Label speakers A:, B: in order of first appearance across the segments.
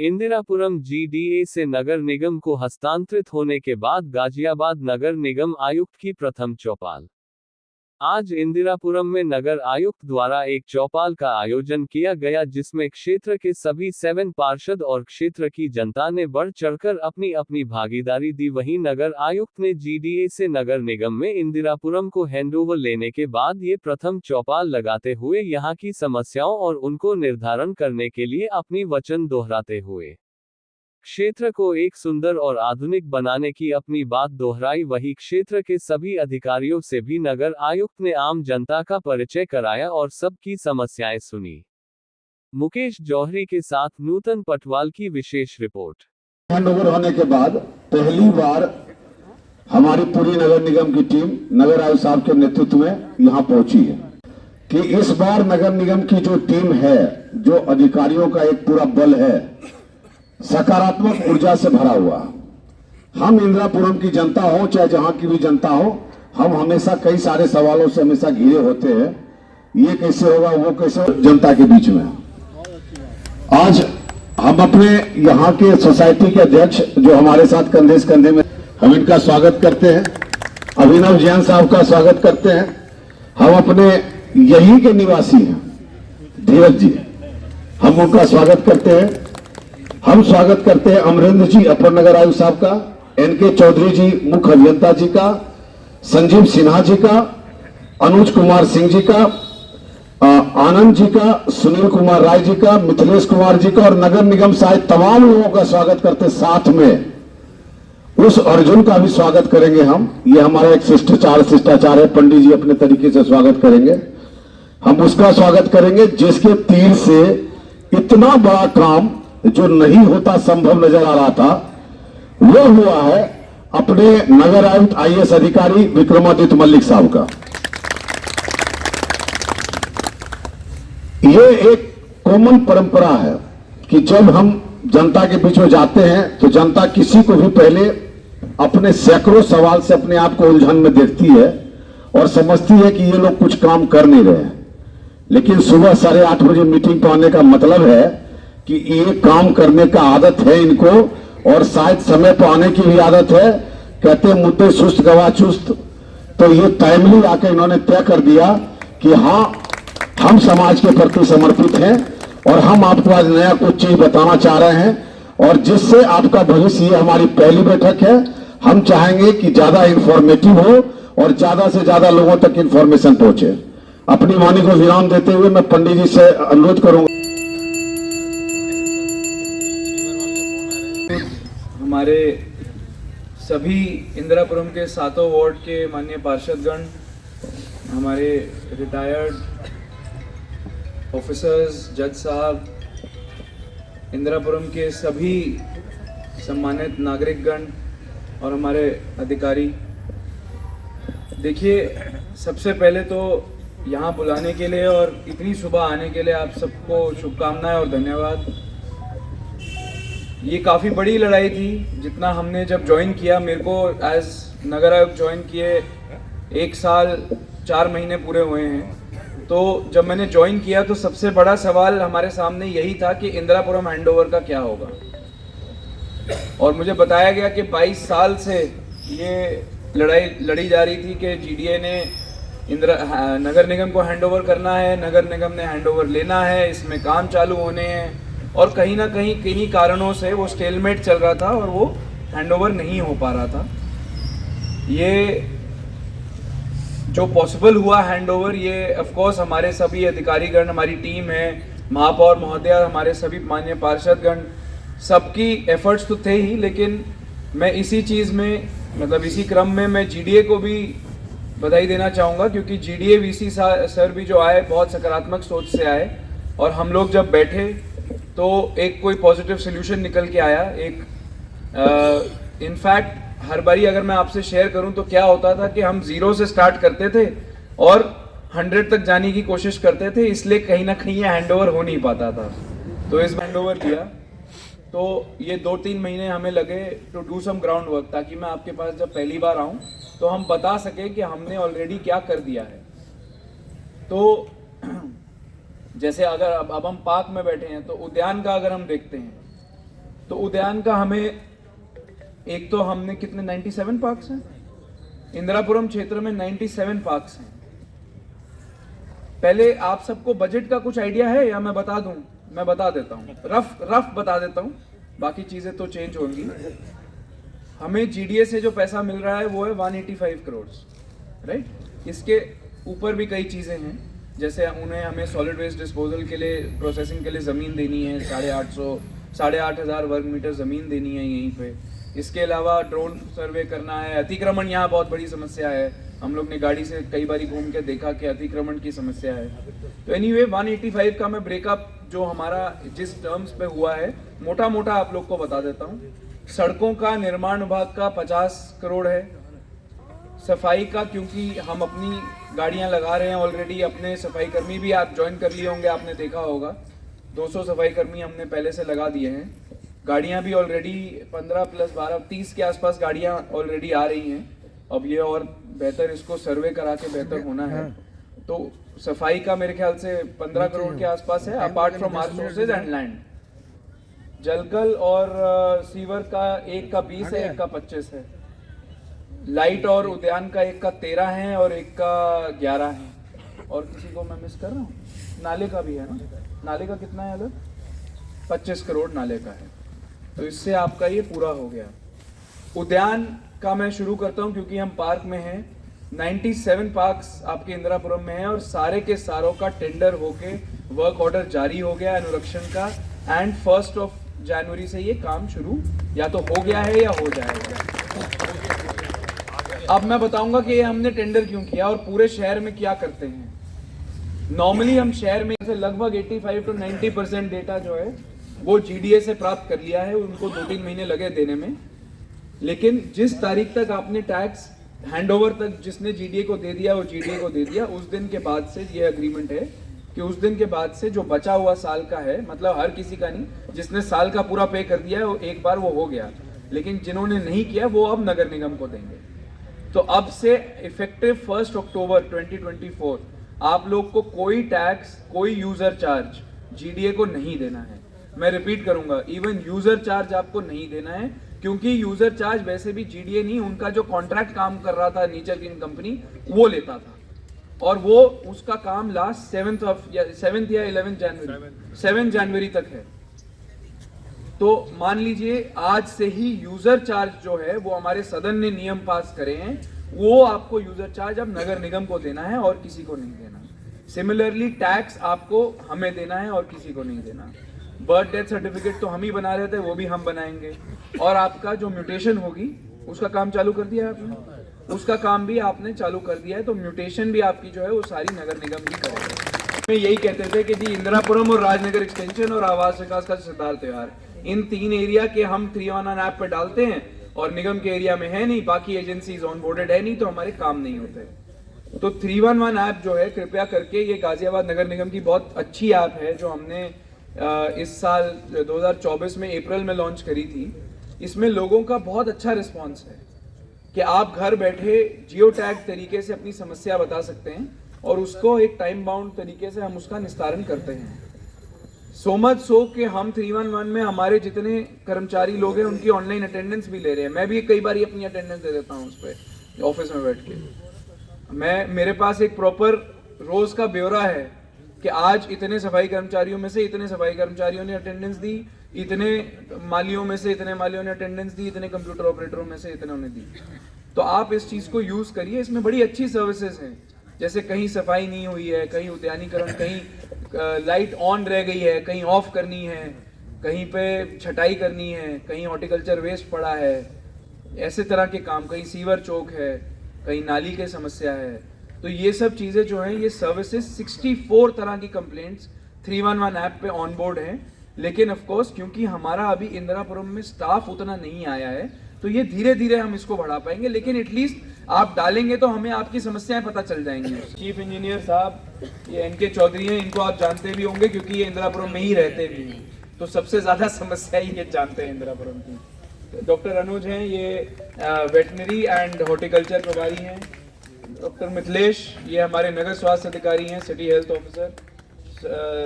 A: Indirapuram GDA से नगर निगम को हस्तांतरित होने के बाद गाजियाबाद नगर निगम आयुक्त की प्रथम चौपाल। आज इंदिरापुरम में नगर आयुक्त द्वारा एक चौपाल का आयोजन किया गया, जिसमें क्षेत्र के सभी 7 पार्षद और क्षेत्र की जनता ने बढ़ चढ़कर अपनी अपनी भागीदारी दी। वहीं नगर आयुक्त ने जीडीए से नगर निगम में इंदिरापुरम को हैंडओवर लेने के बाद ये प्रथम चौपाल लगाते हुए यहां की समस्याओं और उनको निर्धारण करने के लिए अपनी वचन दोहराते हुए क्षेत्र को एक सुंदर और आधुनिक बनाने की अपनी बात दोहराई। वहीं क्षेत्र के सभी अधिकारियों से भी नगर आयुक्त ने आम जनता का परिचय कराया और सबकी समस्याएं सुनी। मुकेश जौहरी के साथ नूतन पटवाल की विशेष रिपोर्ट।
B: हैंडओवर होने के बाद पहली बार हमारी पूरी नगर निगम की टीम नगर आयुक्त साहब के नेतृत्व में यहाँ पहुंची है कि इस बार नगर निगम की जो टीम है, जो अधिकारियों का एक पूरा बल है, सकारात्मक ऊर्जा से भरा हुआ। हम इंदिरापुरम की जनता हो चाहे जहां की भी जनता हो, हम हमेशा कई सारे सवालों से हमेशा घिरे होते हैं। ये कैसे होगा, वो कैसे, जनता के बीच में। आज हम अपने यहाँ के सोसाइटी के अध्यक्ष जो हमारे साथ कंधे से कंधे में, हम इनका स्वागत करते हैं। अभिनव जैन साहब का स्वागत करते हैं। हम अपने यहीं के निवासी हैं धीरज जी, हम उनका स्वागत करते हैं। हम स्वागत करते हैं अमरेंद्र जी अपर नगर आयुक्त साहब का, एनके चौधरी जी मुख्य अभियंता जी का, संजीव सिन्हा जी का, अनुज कुमार सिंह जी का, आनंद जी का, सुनील कुमार राय जी का, मिथिलेश कुमार जी का और नगर निगम से आए तमाम लोगों का स्वागत करते। साथ में उस अर्जुन का भी स्वागत करेंगे हम। ये हमारा एक शिष्टाचार है, पंडित जी अपने तरीके से स्वागत करेंगे। हम उसका स्वागत करेंगे जिसके तीर से इतना बड़ा काम जो नहीं होता संभव नजर आ रहा था, वो हुआ है अपने नगर आयुक्त आईएएस अधिकारी विक्रमादित्य मल्लिक साहब का। ये एक कॉमन परंपरा है कि जब हम जनता के बीच में जाते हैं तो जनता किसी को भी पहले अपने सैकड़ों सवाल से अपने आप को उलझन में देखती है और समझती है कि ये लोग कुछ काम कर नहीं रहे हैं। लेकिन सुबह 8:30 बजे मीटिंग पर आने का मतलब है कि ये काम करने का आदत है इनको, और शायद समय पर आने की भी आदत है। कहते हैं मुद्दे सुस्त गवाह चुस्त। तो ये टाइमली आके इन्होंने तय कर दिया कि हाँ, हम समाज के प्रति समर्पित हैं और हम आपको आज नया कुछ चीज बताना चाह रहे हैं, और जिससे आपका भविष्य, ये हमारी पहली बैठक है। हम चाहेंगे कि ज्यादा इंफॉर्मेटिव हो और ज्यादा से ज्यादा लोगों तक इंफॉर्मेशन पहुंचे। अपनी वाणी को विराम देते हुए मैं पंडित जी से अनुरोध करूंगा।
C: हमारे सभी इंदिरापुरम के 7 वार्ड के माननीय पार्षदगण, हमारे रिटायर्ड ऑफिसर्स, जज साहब, इंदिरापुरम के सभी सम्मानित नागरिकगण और हमारे अधिकारी। देखिए, सबसे पहले तो यहाँ बुलाने के लिए और इतनी सुबह आने के लिए आप सबको शुभकामनाएं और धन्यवाद। ये काफ़ी बड़ी लड़ाई थी। जितना हमने जब ज्वाइन किया, मेरे को एज नगर आयुक्त ज्वाइन किए 1 साल 4 महीने पूरे हुए हैं। तो जब मैंने ज्वाइन किया तो सबसे बड़ा सवाल हमारे सामने यही था कि इंदिरापुरम हैंडओवर का क्या होगा। और मुझे बताया गया कि 22 साल से ये लड़ाई लड़ी जा रही थी कि जीडीए ने नगर निगम को हैंडओवर करना है, नगर निगम ने हैंडओवर लेना है, इसमें काम चालू होने हैं, और कहीं ना कहीं किन्हीं कारणों से वो स्टेलमेट चल रहा था और वो हैंडओवर नहीं हो पा रहा था। ये जो पॉसिबल हुआ हैंडओवर, ये ऑफ कोर्स हमारे सभी अधिकारीगण, हमारी टीम है, महापौर महोदया, हमारे सभी माननीय पार्षदगण, सबकी एफर्ट्स तो थे ही। लेकिन मैं इसी चीज़ में, मतलब इसी क्रम में मैं जीडीए को भी बधाई देना चाहूँगा, क्योंकि जीडीए वीसी सर भी जो आए बहुत सकारात्मक सोच से आए, और हम लोग जब बैठे तो एक कोई पॉजिटिव सोल्यूशन निकल के आया। एक इनफैक्ट हर बारी अगर मैं आपसे शेयर करूं तो क्या होता था कि हम 0 से स्टार्ट करते थे और 100 तक जाने की कोशिश करते थे, इसलिए कहीं ना कहीं ये हैंडओवर हो नहीं पाता था। तो इस हैंडओवर किया तो ये 2-3 महीने हमें लगे to do some ground work, ताकि मैं आपके पास जब पहली बार आऊँ तो हम बता सकें कि हमने ऑलरेडी क्या कर दिया है। तो जैसे अगर अब हम पार्क में बैठे हैं तो उद्यान का अगर हम देखते हैं तो उद्यान का हमें एक तो हमने कितने 97 पार्क्स हैं इंदिरापुरम क्षेत्र में, 97 पार्क्स हैं। पहले आप सबको बजट का कुछ आइडिया है या मैं बता दूं? मैं बता देता हूं, रफ बता देता हूं, बाकी चीजें तो चेंज होंगी। हमें जीडीए से जो पैसा मिल रहा है वो है 185 करोड़, राइट। इसके ऊपर भी कई चीजें हैं, जैसे उन्हें हमें सॉलिड वेस्ट डिस्पोजल के लिए, प्रोसेसिंग के लिए ज़मीन देनी है, 8,500 वर्ग मीटर ज़मीन देनी है यहीं पे। इसके अलावा ड्रोन सर्वे करना है, अतिक्रमण यहाँ बहुत बड़ी समस्या है, हम लोग ने गाड़ी से कई बारी घूम के देखा कि अतिक्रमण की समस्या है। तो एनीवे 185 का मैं ब्रेकअप जो हमारा जिस टर्म्स पे हुआ है मोटा मोटा आप लोग को बता देता हूँ। सड़कों का निर्माण विभाग का 50 करोड़ है। सफाई का, क्योंकि हम अपनी गाड़ियां लगा रहे हैं ऑलरेडी, अपने सफाई कर्मी भी आप ज्वाइन कर लिए होंगे, आपने देखा होगा 200 सफाई कर्मी हमने पहले से लगा दिए हैं। गाड़ियां भी ऑलरेडी 15 + 12 30 के आसपास गाड़ियां ऑलरेडी आ रही हैं। अब ये और बेहतर इसको सर्वे करा के बेहतर होना है। तो सफाई का मेरे ख्याल से 15 करोड़ के आसपास है, apart from our sources and land. जलकल और सीवर का एक का 20 है, एक का 25 है। लाइट और उद्यान का एक का 13 है और एक का 11 है। और किसी को मैं मिस कर रहा हूँ? नाले का भी है ना? नाले का कितना है अलग? 25 करोड़ नाले का है। तो इससे आपका ये पूरा हो गया। उद्यान का मैं शुरू करता हूँ क्योंकि हम पार्क में हैं। 97 पार्क्स आपके इंदिरापुरम में हैं और सारे के सारों का टेंडर होके वर्क ऑर्डर जारी हो गया अनुरक्षण का, एंड 1 जनवरी से ये काम शुरू या तो हो गया है या हो जाएगा। अब मैं बताऊंगा कि ये हमने टेंडर क्यों किया और पूरे शहर में क्या करते हैं। नॉर्मली हम शहर में से लगभग 85 to 90% डेटा जो है वो जीडीए से प्राप्त कर लिया है, उनको 2-3 महीने लगे देने में। लेकिन जिस तारीख तक आपने टैक्स हैंडओवर तक जिसने जीडीए को दे दिया वो जीडीए को दे दिया, उस दिन के बाद से ये एग्रीमेंट है कि उस दिन के बाद से जो बचा हुआ साल का है, मतलब हर किसी का नहीं, जिसने साल का पूरा पे कर दिया है वो एक बार वो हो गया, लेकिन जिन्होंने नहीं किया वो अब नगर निगम को देंगे। तो अब से इफेक्टिव 1 अक्टूबर 2024 आप लोग को कोई टैक्स, कोई यूजर चार्ज जीडीए को नहीं देना है। मैं रिपीट करूंगा, इवन यूजर चार्ज आपको नहीं देना है, क्योंकि यूजर चार्ज वैसे भी जीडीए नहीं, उनका जो कॉन्ट्रैक्ट काम कर रहा था नेचर ग्रीन कंपनी वो लेता था, और वो उसका काम लास्ट 7 या 11 जनवरी 7 जनवरी तक है। तो मान लीजिए आज से ही यूजर चार्ज जो है वो हमारे सदन ने नियम पास करे हैं, वो आपको यूजर चार्ज अब नगर निगम को देना है और किसी को नहीं देना। सिमिलरली टैक्स आपको हमें देना है और किसी को नहीं देना। बर्थ डेथ सर्टिफिकेट तो हम ही बना रहे थे, वो भी हम बनाएंगे। और आपका जो म्यूटेशन होगी उसका काम चालू कर दिया है आपने, उसका काम भी आपने चालू कर दिया है। तो म्यूटेशन भी आपकी जो है वो सारी नगर निगम ही करेगा। में यही कहते थे कि जी इंदिरापुरम और राजनगर एक्सटेंशन और आवास विकास का सिद्धार्थ त्योहार, इन 3 एरिया के हम 311 ऐप पे डालते हैं और निगम के एरिया में है नहीं, बाकी एजेंसीज ऑनबोर्डेड है नहीं, तो हमारे काम नहीं होते। तो 311 ऐप जो है कृपया करके, ये गाजियाबाद नगर निगम की बहुत अच्छी ऐप है जो हमने इस साल 2024 में अप्रैल में लॉन्च करी थी। इसमें लोगों का बहुत अच्छा रिस्पॉन्स है कि आप घर बैठे जियो टैग तरीके से अपनी समस्या बता सकते हैं और उसको एक टाइम बाउंड तरीके से हम उसका निस्तारण करते हैं। सो मच सो कि हम 311 में हमारे जितने कर्मचारी लोग हैं उनकी ऑनलाइन अटेंडेंस भी ले रहे हैं। मैं भी कई बार अपनी अटेंडेंस दे देता हूँ उस पर ऑफिस में बैठ के। मेरे पास एक प्रॉपर रोज का ब्यौरा है कि आज इतने सफाई कर्मचारियों में से इतने सफाई कर्मचारियों ने अटेंडेंस दी, इतने मालियों में से इतने मालियों ने अटेंडेंस दी, इतने कंप्यूटर ऑपरेटरों में से इतने ने दी। तो आप इस चीज़ को यूज़ करिए, इसमें बड़ी अच्छी सर्विसेज हैं। जैसे कहीं सफाई नहीं हुई है, कहीं उद्यानीकरण, कहीं लाइट ऑन रह गई है, कहीं ऑफ करनी है, कहीं पे छटाई करनी है, कहीं हॉर्टिकल्चर वेस्ट पड़ा है, ऐसे तरह के काम, कहीं सीवर चौक है, कहीं नाली की समस्या है। तो ये सब चीज़ें जो हैं, ये सर्विसेज 64 तरह की कंप्लेंट्स 311 ऐप पे ऑन बोर्ड हैं। लेकिन ऑफ कोर्स क्योंकि हमारा अभी इंदिरापुरम में स्टाफ उतना नहीं आया है, तो ये धीरे धीरे हम इसको बढ़ा पाएंगे। लेकिन एटलीस्ट आप डालेंगे तो हमें आपकी समस्याएं पता चल जाएंगी। चीफ इंजीनियर साहब ये एनके चौधरी हैं, इनको आप जानते भी होंगे क्योंकि ये इंदिरापुरम में ही रहते भी हैं, तो सबसे ज़्यादा समस्या ही ये जानते हैं इंदिरापुरम की। डॉक्टर अनुज हैं, ये वेटनरी एंड हॉर्टिकल्चर प्रभारी हैं। डॉक्टर मिथिलेश, ये हमारे नगर स्वास्थ्य अधिकारी हैं, city health officer.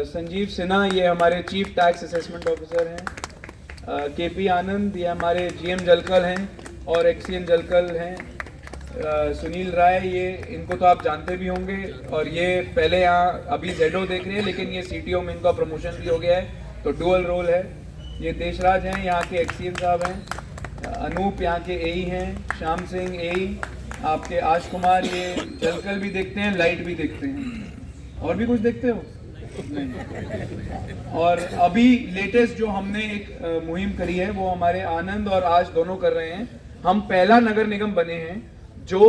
C: Sanjeev Sinha, ये हमारे चीफ टैक्स असेसमेंट ऑफिसर हैं। केपी आनंद, ये हमारे जीएम जलकल हैं, और एक्सीएन जलकल हैं सुनील राय, ये इनको तो आप जानते भी होंगे, और ये पहले यहाँ अभी जेडो देख रहे हैं, लेकिन ये सीटीओ में इनका प्रमोशन भी हो गया है, तो डुअल रोल है। ये देशराज हैं, यहाँ के एक्सीएन साहब हैं, अनूप यहाँ के एई हैं, श्याम सिंह एई, आपके आश कुमार ये जलकल भी देखते हैं, लाइट भी देखते हैं, और भी कुछ देखते हो? नहीं। और अभी लेटेस्ट जो हमने एक मुहिम करी है वो हमारे आनंद और आज दोनों कर रहे हैं। हम पहला नगर निगम बने हैं जो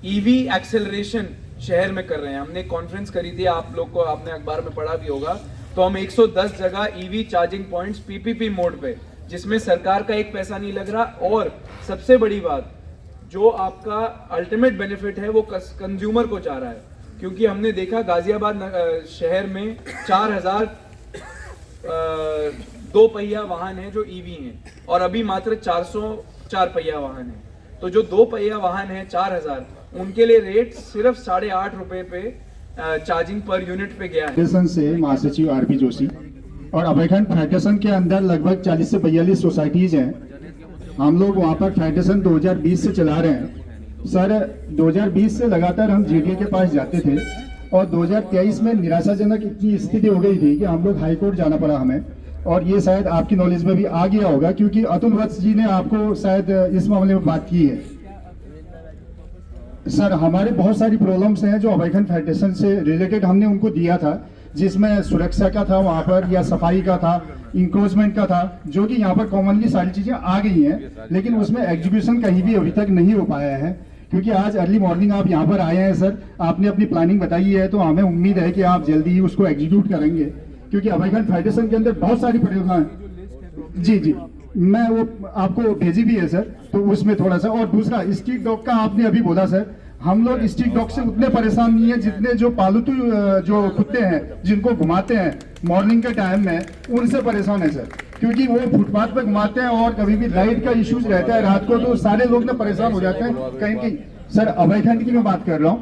C: ईवी एक्सेलरेशन शहर में कर रहे हैं। हमने कॉन्फ्रेंस करी थी, आप लोग को आपने अखबार में पढ़ा भी होगा, तो हम 110 जगह EV charging points PPP mode पे, जिसमें सरकार का एक पैसा नहीं लग रहा, और सबसे बड़ी बात जो आपका अल्टीमेट बेनिफिट है वो कंज्यूमर को जा रहा है, क्योंकि हमने देखा गाजियाबाद शहर में 4000 दो पहिया वाहन है जो ईवी हैं, और अभी मात्र 400 4 पहिया वाहन है। तो जो 2 पहिया वाहन है 4000, उनके लिए रेट सिर्फ 8.5 रुपए पे चार्जिंग पर यूनिट पे गया है।
D: फेडरेशन से महासचिव आरपी जोशी, और अभयखंड फेडरेशन के अंदर लगभग 40 से 42 सोसाइटीज हैं। हम लोग वहाँ पर फेडरेशन 2020 से चला रहे हैं सर। 2020 से लगातार हम जीडीए के पास जाते थे, और 2023 में निराशाजनक इतनी स्थिति हो गई थी कि हम लोग हाई कोर्ट जाना पड़ा हमें, और ये शायद आपकी नॉलेज में भी आ गया होगा, क्योंकि अतुल वत्स जी ने आपको शायद इस मामले में बात की है। सर हमारे बहुत सारी प्रॉब्लम्स हैं जो अभयखंड फेडरेशन से रिलेटेड हमने उनको दिया था, जिसमें सुरक्षा का था वहाँ पर, या सफाई का था, इंक्रोचमेंट का था, जो कि यहाँ पर कॉमनली सारी चीजें आ गई हैं, लेकिन उसमें एग्जीक्यूशन कहीं भी अभी तक नहीं हो पाया है। क्योंकि आज अर्ली मॉर्निंग आप यहाँ पर आए हैं सर, आपने अपनी प्लानिंग बताई है, तो हमें उम्मीद है कि आप जल्दी ही उसको एग्जीक्यूट करेंगे, क्योंकि अभयखंड फेडरेशन के अंदर बहुत सारी परियोजनाएं। जी जी, मैं वो आपको भेजी भी है सर, तो उसमें थोड़ा सा। और दूसरा स्ट्रीट डॉग का आपने अभी बोला सर, हम लोग स्ट्रीट डॉग से उतने परेशान नहीं है जितने जो पालतू जो कुत्ते हैं जिनको घुमाते हैं मॉर्निंग के टाइम में, उनसे परेशान है सर, क्योंकि वो फुटपाथ पे घुमाते हैं, और कभी भी लाइट का इश्यूज रहता है रात को, तो सारे लोग ना परेशान हो जाते हैं कहीं। सर अभयखंड की मैं बात कर रहा हूँ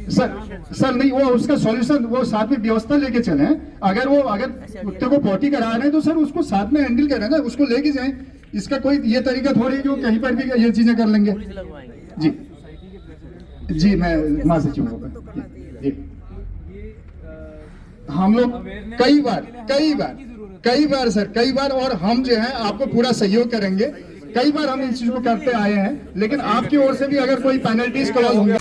D: सर नहीं, वो उसका सॉल्यूशन वो साथ में व्यवस्था लेके चले। अगर कुत्ते को पॉटी करा रहे हैं तो सर उसको साथ में हैंडल करें ना, उसको लेके जाएं। इसका कोई ये तरीका थोड़ी है कि वो कहीं पर भी ये चीजें कर लेंगे। जी जी, मैं महासचिव होगा जी। हम लोग कई बार सर, और हम जो है आपको पूरा सहयोग करेंगे। कई बार हम इस चीज को करते आए हैं, लेकिन आपकी ओर से भी अगर कोई पेनल्टीज क्लॉज होंगे